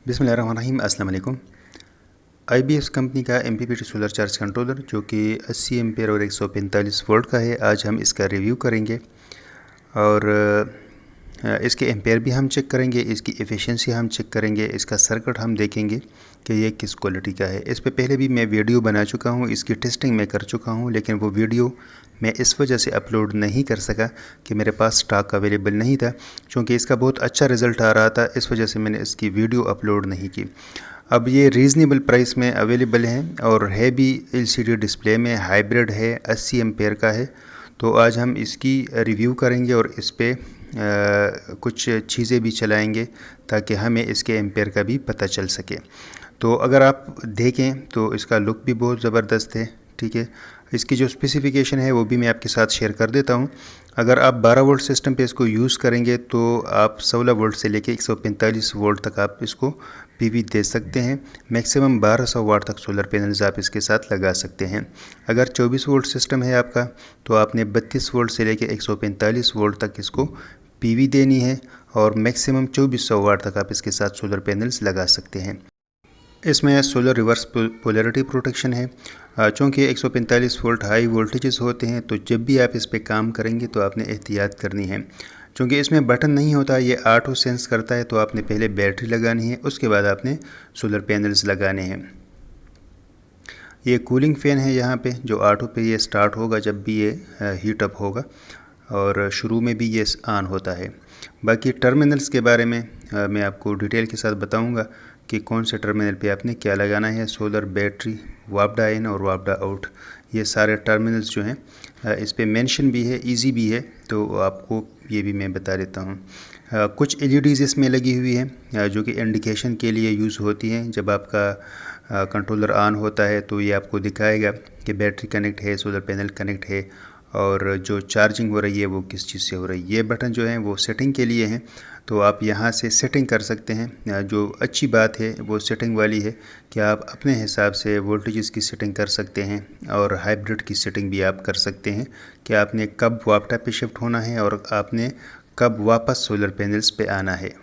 बिस्मिल्लाहिर्रहमानिर्रहीम। अस्सलाम वालेकुम। IBS कंपनी का MPPT सोलर चार्ज कंट्रोलर जो कि 80 एम्पेयर और 145 वोल्ट का है, आज हम इसका रिव्यू करेंगे और इसके एम्पेयर भी हम चेक करेंगे, इसकी एफिशिएंसी हम चेक करेंगे, इसका सर्किट हम देखेंगे कि ये किस क्वालिटी का है। इस पे पहले भी मैं वीडियो बना चुका हूँ, इसकी टेस्टिंग मैं कर चुका हूँ, लेकिन वो वीडियो मैं इस वजह से अपलोड नहीं कर सका कि मेरे पास स्टॉक अवेलेबल नहीं था, क्योंकि इसका बहुत अच्छा रिज़ल्ट आ रहा था। इस वजह से मैंने इसकी वीडियो अपलोड नहीं की। अब ये रीज़नेबल प्राइस में अवेलेबल है और है भी LCD डिस्प्ले में, हाइब्रिड है, 80 एम्पेयर का है। तो आज हम इसकी रिव्यू करेंगे और इस पर कुछ चीज़ें भी चलाएंगे ताकि हमें इसके एम्पेयर का भी पता चल सके। तो अगर आप देखें तो इसका लुक भी बहुत ज़बरदस्त है, ठीक है। इसकी जो स्पेसिफ़िकेशन है वो भी मैं आपके साथ शेयर कर देता हूँ। अगर आप 12 वोल्ट सिस्टम पे इसको यूज़ करेंगे तो आप 16 वोल्ट से लेके 145 वोल्ट तक आप इसको PV दे सकते हैं। मैक्सिमम 1200 वाट तक सोलर पैनल्स आप इसके साथ लगा सकते हैं। अगर 24 वोल्ट सिस्टम है आपका तो आपने 32 वोल्ट से लेके 145 वोल्ट तक इसको PV देनी है और मैक्सिमम 2400 वाट तक आप इसके साथ सोलर पैनल्स लगा सकते हैं। इसमें सोलर रिवर्स पोलैरिटी प्रोटेक्शन है। चूँकि 145 वोल्ट हाई वोल्टेजेस होते हैं, तो जब भी आप इस पे काम करेंगे तो आपने एहतियात करनी है। चूँकि इसमें बटन नहीं होता, ये ऑटो सेंस करता है, तो आपने पहले बैटरी लगानी है, उसके बाद आपने सोलर पैनल्स लगाने हैं। ये कूलिंग फ़ैन है यहाँ पे, जो ऑटो पे ये स्टार्ट होगा जब भी ये हीट अप होगा, और शुरू में भी ये ऑन होता है। बाकी टर्मिनल्स के बारे में मैं आपको डिटेल के साथ बताऊंगा कि कौन से टर्मिनल पे आपने क्या लगाना है। सोलर, बैटरी, वापडा इन और वापडा आउट, ये सारे टर्मिनल्स जो हैं इस पे मेंशन भी है, इजी भी है, तो आपको ये भी मैं बता देता हूँ। कुछ LEDs इसमें लगी हुई हैं जो कि इंडिकेशन के लिए यूज़ होती हैं। जब आपका कंट्रोलर ऑन होता है तो ये आपको दिखाएगा कि बैटरी कनेक्ट है, सोलर पैनल कनेक्ट है, और जो चार्जिंग हो रही है वो किस चीज़ से हो रही है। ये बटन जो हैं वो सेटिंग के लिए हैं, तो आप यहाँ से सेटिंग कर सकते हैं। जो अच्छी बात है वो सेटिंग वाली है कि आप अपने हिसाब से वोल्टेजेस की सेटिंग कर सकते हैं और हाइब्रिड की सेटिंग भी आप कर सकते हैं कि आपने कब वापटा पे शिफ्ट होना है और आपने कब वापस सोलर पैनल्स पे आना है।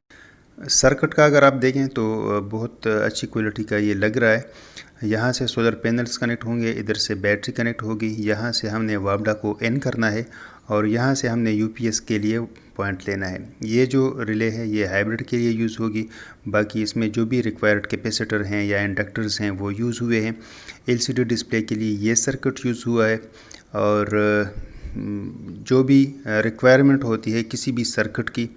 सर्किट का अगर आप देखें तो बहुत अच्छी क्वालिटी का ये लग रहा है। यहाँ से सोलर पैनल्स कनेक्ट होंगे, इधर से बैटरी कनेक्ट होगी, यहाँ से हमने वापडा को इन करना है और यहाँ से हमने UPS के लिए पॉइंट लेना है। ये जो रिले है ये हाइब्रिड के लिए यूज़ होगी। बाकी इसमें जो भी रिक्वायर्ड कैपेसिटर हैं या इंडक्टर्स हैं वो यूज़ हुए हैं। LCD डिस्प्ले के लिए ये सर्किट यूज़ हुआ है, और जो भी रिक्वायरमेंट होती है किसी भी सर्किट की,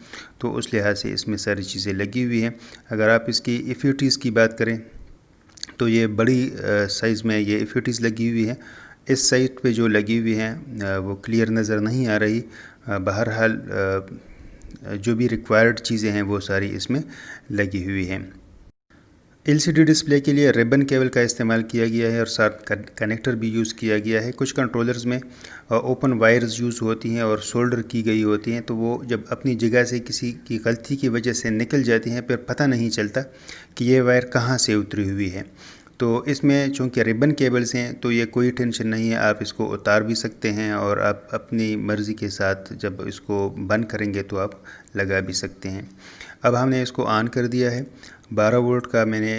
तो उस लिहाज से इसमें सारी चीज़ें लगी हुई हैं। अगर आप इसकी इफ़िटीज़ की बात करें तो ये बड़ी साइज़ में ये इफ़िटीज़ लगी हुई है। इस साइड पे जो लगी हुई हैं वो क्लियर नज़र नहीं आ रही। बहरहाल जो भी रिक्वायर्ड चीज़ें हैं वो सारी इसमें लगी हुई हैं। LCD डिस्प्ले के लिए रिबन केबल का इस्तेमाल किया गया है और साथ कनेक्टर भी यूज़ किया गया है। कुछ कंट्रोलर्स में ओपन वायर्स यूज़ होती हैं और सोल्डर की गई होती हैं, तो वो जब अपनी जगह से किसी की गलती की वजह से निकल जाती हैं, फिर पता नहीं चलता कि ये वायर कहाँ से उतरी हुई है। तो इसमें चूँकि रिबन केबल्स हैं तो ये कोई टेंशन नहीं है, आप इसको उतार भी सकते हैं और आप अपनी मर्ज़ी के साथ जब इसको बंद करेंगे तो आप लगा भी सकते हैं। अब हमने इसको ऑन कर दिया है। 12 वोल्ट का मैंने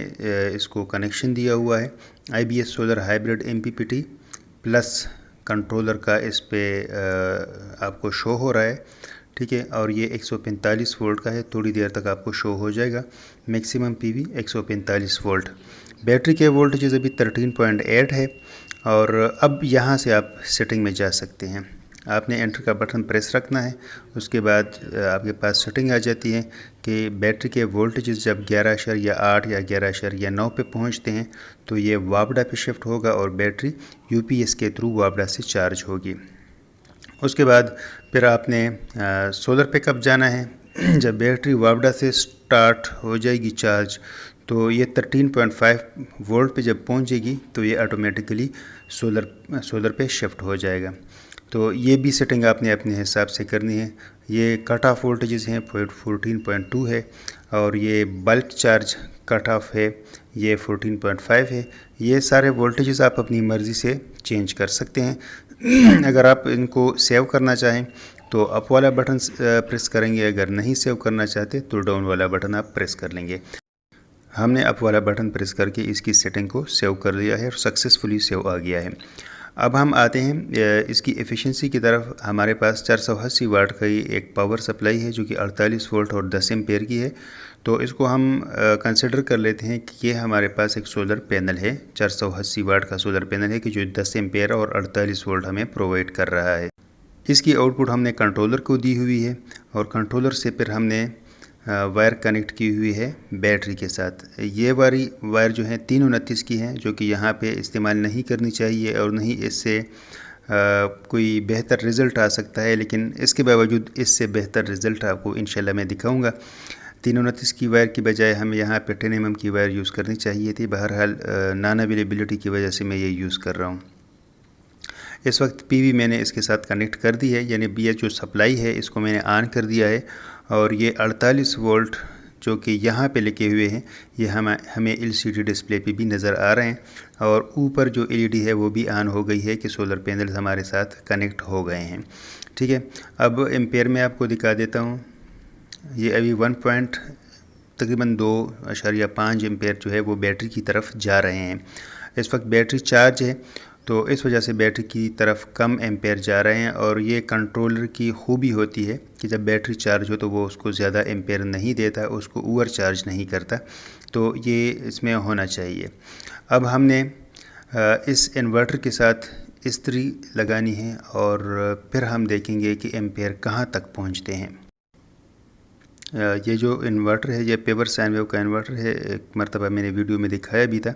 इसको कनेक्शन दिया हुआ है। IBS solar hybrid MPPT plus controller का इस पे आपको शो हो रहा है, ठीक है। और ये 145 वोल्ट का है, थोड़ी देर तक आपको शो हो जाएगा। Maximum PV 145 volt. बैटरी के वोल्टेज अभी 13.8 है। और अब यहाँ से आप सेटिंग में जा सकते हैं। आपने एंटर का बटन प्रेस रखना है, उसके बाद आपके पास सेटिंग आ जाती है कि बैटरी के वोल्टेजेस जब 11.8 या 11.9 पे पहुंचते हैं तो ये वापडा पे शिफ्ट होगा और बैटरी UPS के थ्रू वापडा से चार्ज होगी। उसके बाद फिर आपने सोलर पे कब जाना है। जब बैटरी वापडा से स्टार्ट हो जाएगी चार्ज, तो ये 13.5 वोल्ट पे जब पहुंचेगी तो ये ऑटोमेटिकली सोलर पे शिफ्ट हो जाएगा। तो ये भी सेटिंग आपने अपने हिसाब से करनी है। ये कट ऑफ वोल्टेजेस हैं 14.2 है, और ये बल्क चार्ज कट ऑफ है ये 14.5 है। ये सारे वोल्टेजेस आप अपनी मर्ज़ी से चेंज कर सकते हैं। अगर आप इनको सेव करना चाहें तो अप वाला बटन प्रेस करेंगे, अगर नहीं सेव करना चाहते तो डाउन वाला बटन आप प्रेस कर लेंगे। हमने अप वाला बटन प्रेस करके इसकी सेटिंग को सेव कर लिया है और सक्सेसफुली सेव आ गया है। अब हम आते हैं इसकी एफिशिएंसी की तरफ। हमारे पास 480 वाट का ही एक पावर सप्लाई है जो कि 48 वोल्ट और 10 एम्पेयर की है। तो इसको हम कंसिडर कर लेते हैं कि ये हमारे पास एक सोलर पैनल है, 480 वाट का सोलर पैनल है कि जो 10 एम्पेयर और 48 वोल्ट हमें प्रोवाइड कर रहा है। इसकी आउटपुट हमने कंट्रोलर को दी हुई है और कंट्रोलर से फिर हमने वायर कनेक्ट की हुई है बैटरी के साथ। ये वाली वायर जो है 329 की है जो कि यहाँ पे इस्तेमाल नहीं करनी चाहिए और नहीं इससे कोई बेहतर रिज़ल्ट आ सकता है, लेकिन इसके बावजूद इससे बेहतर रिज़ल्ट आपको इंशाल्लाह मैं दिखाऊंगा। 329 की वायर की बजाय हमें यहाँ पे 10 mm की वायर यूज़ करनी चाहिए थी। बहरहाल नॉन अवेलेबिलिटी की वजह से मैं ये यूज़ कर रहा हूँ। इस वक्त पीवी मैंने इसके साथ कनेक्ट कर दी है, यानी ये जो सप्लाई है इसको मैंने ऑन कर दिया है और ये 48 वोल्ट जो कि यहाँ पे लिखे हुए हैं ये हमें एलसीडी डिस्प्ले पे भी नज़र आ रहे हैं और ऊपर जो एलईडी है वो भी ऑन हो गई है कि सोलर पैनल हमारे साथ कनेक्ट हो गए हैं। ठीक है, अब एम्पेयर में आपको दिखा देता हूँ। ये अभी तकरीबन 2.5 एम्पेयर जो है वो बैटरी की तरफ जा रहे हैं। इस वक्त बैटरी चार्ज है तो इस वजह से बैटरी की तरफ कम एम्पेयर जा रहे हैं और ये कंट्रोलर की खूबी होती है कि जब बैटरी चार्ज हो तो वो उसको ज़्यादा एम्पेयर नहीं देता, उसको ओवर चार्ज नहीं करता, तो ये इसमें होना चाहिए। अब हमने इस इन्वर्टर के साथ इस्त्री लगानी है और फिर हम देखेंगे कि एम्पेयर कहाँ तक पहुँचते हैं। ये जो इन्वर्टर है ये पेवर साइन वेव का इन्वर्टर है, एक मरतबा मैंने वीडियो में दिखाया भी था।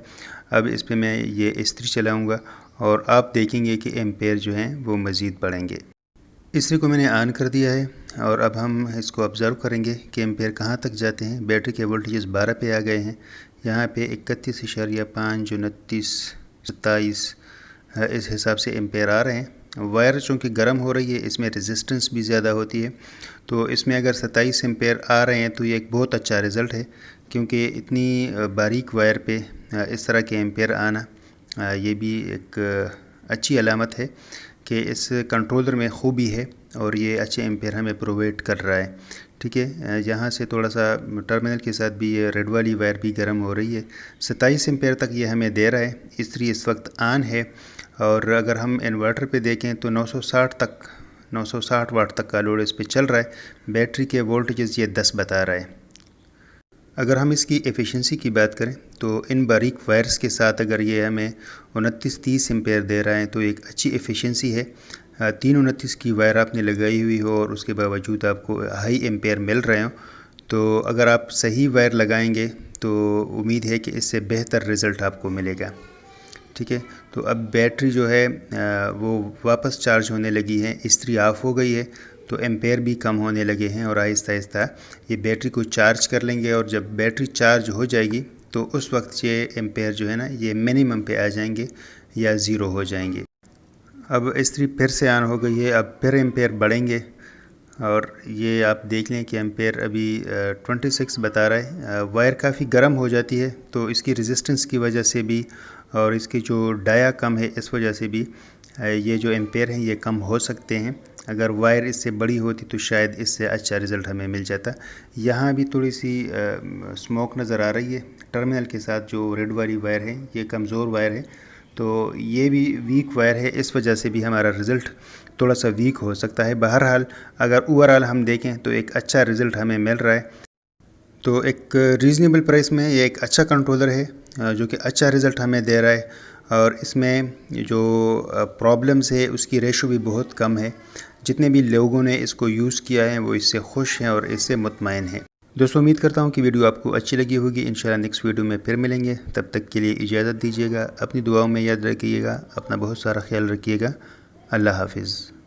अब इस पर मैं ये इस्त्री चलाऊँगा और आप देखेंगे कि एम्पेयर जो हैं वो मज़ीद बढ़ेंगे। इस्त्री को मैंने ऑन कर दिया है और अब हम इसको ऑब्ज़र्व करेंगे कि एम्पेयर कहाँ तक जाते हैं। बैटरी के वोल्टेज 12 पे आ गए हैं। यहाँ पे 31.5, 29, 27 इस हिसाब से एम्पेयर आ रहे हैं। वायर चूँकि गर्म हो रही है इसमें रेजिस्टेंस भी ज़्यादा होती है, तो इसमें अगर 27 एम्पेयर आ रहे हैं तो ये एक बहुत अच्छा रिज़ल्ट है, क्योंकि इतनी बारीक वायर पे इस तरह के एम्पेयर आना ये भी एक अच्छी अलामत है कि इस कंट्रोलर में खूबी है और ये अच्छे एम्पेयर हमें प्रोवाइड कर रहा है। ठीक है, यहाँ से थोड़ा सा टर्मिनल के साथ भी ये रेड वाली वायर भी गर्म हो रही है। 27 एम्पेयर तक ये हमें दे रहा है, इसलिए इस वक्त ऑन है। और अगर हम इन्वर्टर पे देखें तो 960 वाट तक का लोड इस पर चल रहा है। बैटरी के वोल्टेज ये 10 बता रहा है। अगर हम इसकी एफिशिएंसी की बात करें तो इन बारीक वायर्स के साथ अगर ये हमें 29-30 एम्पेयर दे रहा है तो एक अच्छी एफिशिएंसी है। 329 की वायर आपने लगाई हुई हो और उसके बावजूद आपको हाई एम्पेयर मिल रहे हो, तो अगर आप सही वायर लगाएंगे तो उम्मीद है कि इससे बेहतर रिज़ल्ट आपको मिलेगा। ठीक है, तो अब बैटरी जो है वो वापस चार्ज होने लगी है, इस्त्री ऑफ हो गई है, तो एम्पेयर भी कम होने लगे हैं और आहिस्ता आहिस्ता ये बैटरी को चार्ज कर लेंगे और जब बैटरी चार्ज हो जाएगी तो उस वक्त ये एम्पेयर जो है ना ये मिनिमम पे आ जाएंगे या ज़ीरो हो जाएंगे। अब इस्त्री फिर से ऑन हो गई है, अब फिर एम्पेयर बढ़ेंगे और ये आप देख लें कि एम्पेयर अभी 26 बता रहा है। वायर काफ़ी गर्म हो जाती है तो इसकी रेजिस्टेंस की वजह से भी और इसकी जो डाया कम है इस वजह से भी ये जो एम्पेयर हैं ये कम हो सकते हैं। अगर वायर इससे बड़ी होती तो शायद इससे अच्छा रिज़ल्ट हमें मिल जाता। यहाँ भी थोड़ी सी स्मोक नज़र आ रही है। टर्मिनल के साथ जो रेड वाली वायर है ये कमज़ोर वायर है, तो ये भी वीक वायर है, इस वजह से भी हमारा रिज़ल्ट थोड़ा सा वीक हो सकता है। बहरहाल अगर ओवरऑल हम देखें तो एक अच्छा रिज़ल्ट हमें मिल रहा है। तो एक रीज़नेबल प्राइस में ये एक अच्छा कंट्रोलर है जो कि अच्छा रिज़ल्ट हमें दे रहा है और इसमें जो प्रॉब्लम्स है उसकी रेशो भी बहुत कम है। जितने भी लोगों ने इसको यूज़ किया है वो इससे खुश हैं और इससे मुतमईन हैं। दोस्तों, उम्मीद करता हूँ कि वीडियो आपको अच्छी लगी होगी। इंशाल्लाह नेक्स्ट वीडियो में फिर मिलेंगे, तब तक के लिए इजाज़त दीजिएगा। अपनी दुआओं में याद रखिएगा, अपना बहुत सारा ख्याल रखिएगा। अल्लाह हाफिज़।